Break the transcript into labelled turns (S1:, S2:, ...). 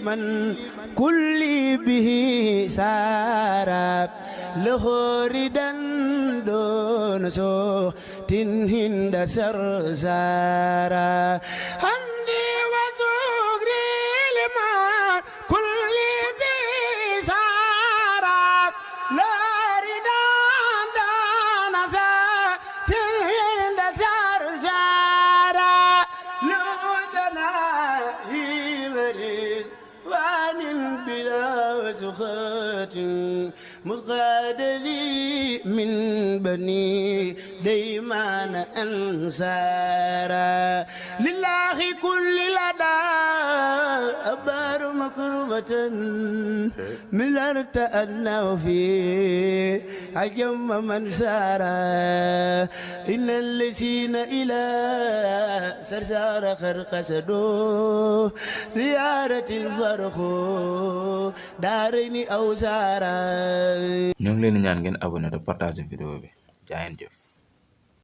S1: من كل به سارا لهوردا دون صوت هند سرسارا حمدي وزغري لما كل به سارا لهوردا دون صوت هند سرسارا لودنا يبرد وعن بلا سخط مصغد لي من بني ديمان أنصارا لله كل لدى أبار مكرمة من ارتأنا فيه حجم من سارا إن الذين إلى سرسار خرقسدو زيارة الفرخ دارني أو سارا
S2: ñoo ngi leen di ñaan ngeen abonné te partager vidéo bi jaa ngeen jëf